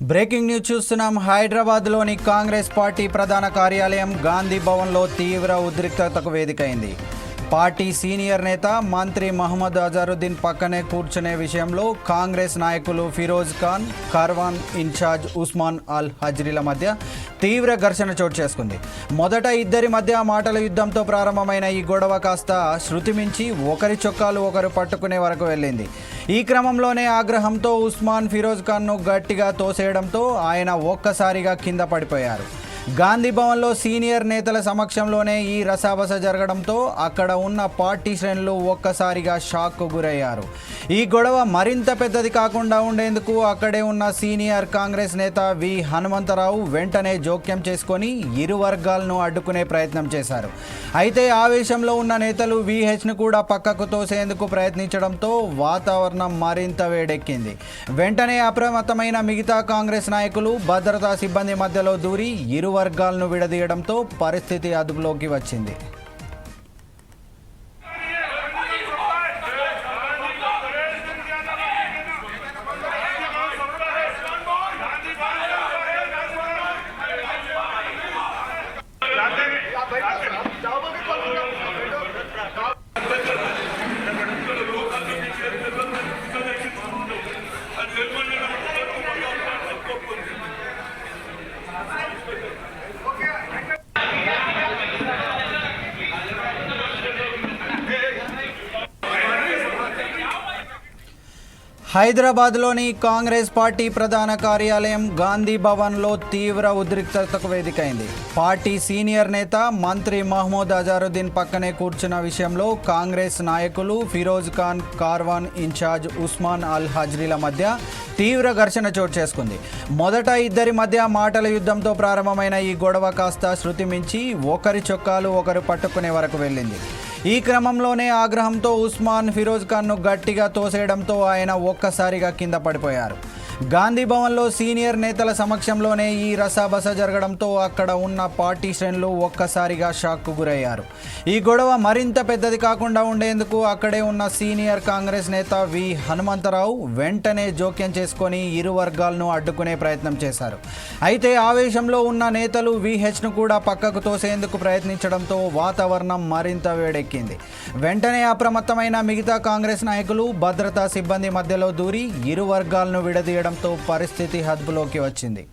Breaking news చూస్తున్నాం. హైదరాబాద్లోని Congress party ప్రధాన కార్యాలయం గాంధీ భవన్లో తీవ్ర ఉద్రిక్తతకు వేదికైంది. పార్టీ సీనియర్ నేత మంత్రి మహమ్మద్ అజారుద్దీన్ పక్కనే కూర్చునే విషయంలో కాంగ్రెస్ నాయకులు ఫిరోజ్ ఖాన్, కార్వాన్ ఇన్ఛార్జ్ ఉస్మాన్ అల్ హజ్రీల మధ్య తీవ్ర ఘర్షణ చోటు చేసుకుంది. మొదట ఇద్దరి మధ్య మాటల యుద్ధంతో ప్రారంభమైన ఈ గొడవ కాస్త శృతి మించి ఒకరి చొక్కాలు ఒకరు పట్టుకునే వరకు వెళ్ళింది. ఈ క్రమంలోనే ఆగ్రహంతో ఉస్మాన్ ఫిరోజ్ ఖాన్ను గట్టిగా తోసేయడంతో ఆయన ఒక్కసారిగా కింద పడిపోయారు. గాంధీ భవన్లో సీనియర్ నేతల సమక్షంలోనే ఈ రసాబస జరగడంతో అక్కడ ఉన్న పార్టీ శ్రేణులు ఒక్కసారిగా షాక్కు గురయ్యారు. ఈ గొడవ మరింత పెద్దది కాకుండా ఉండేందుకు అక్కడే ఉన్న సీనియర్ కాంగ్రెస్ నేత వి హనుమంతరావు వెంటనే జోక్యం చేసుకొని ఇరు వర్గాలను అడ్డుకునే ప్రయత్నం చేశారు. అయితే ఆవేశంలో ఉన్న నేతలు విహెచ్ను కూడా పక్కకు తోసేందుకు ప్రయత్నించడంతో వాతావరణం మరింత వేడెక్కింది. వెంటనే అప్రమత్తమైన మిగతా కాంగ్రెస్ నాయకులు భద్రతా సిబ్బంది మధ్యలో దూరి ఇరు వర్గాలను విడదీయడంతో పరిస్థితి అదుపులోకి వచ్చింది. హైదరాబాద్లోని కాంగ్రెస్ పార్టీ ప్రధాన కార్యాలయం గాంధీ భవన్లో తీవ్ర ఉద్రిక్తతకు వేదికైంది. పార్టీ సీనియర్ నేత మంత్రి మహమ్మద్ అజారుద్దీన్ పక్కనే కూర్చున్న విషయంలో కాంగ్రెస్ నాయకులు ఫిరోజ్ ఖాన్, కార్వాన్ ఇన్ఛార్జ్ ఉస్మాన్ అల్ హజ్రీల మధ్య తీవ్ర ఘర్షణ చోటు చేసుకుంది. మొదట ఇద్దరి మధ్య మాటల యుద్ధంతో ప్రారంభమైన ఈ గొడవ కాస్త శృతి మించి ఒకరి చొక్కాలు ఒకరు పట్టుకునే వరకు వెళ్ళింది. ఈ క్రమంలోనే ఆగ్రహంతో ఉస్మాన్ ఫిరోజ్ ఖాన్ను గట్టిగా తోసేయడంతో ఆయన ఒక్కసారిగా కింద పడిపోయారు. గాంధీ భవన్లో సీనియర్ నేతల సమక్షంలోనే ఈ రసాబస జరగడంతో అక్కడ ఉన్న పార్టీ శ్రేణులు ఒక్కసారిగా షాక్కు గురయ్యారు. ఈ గొడవ మరింత పెద్దది కాకుండా ఉండేందుకు అక్కడే ఉన్న సీనియర్ కాంగ్రెస్ నేత వి హనుమంతరావు వెంటనే జోక్యం చేసుకొని ఇరు వర్గాలను అడ్డుకునే ప్రయత్నం చేశారు. అయితే ఆవేశంలో ఉన్న నేతలు విహెచ్ను కూడా పక్కకు తోసేందుకు ప్రయత్నించడంతో వాతావరణం మరింత వేడెక్కింది. వెంటనే అప్రమత్తమైన మిగతా కాంగ్రెస్ నాయకులు భద్రతా సిబ్బంది మధ్యలో దూరి ఇరు వర్గాలను విడదీయడంతో పరిస్థితి అదుపులోకి వచ్చింది.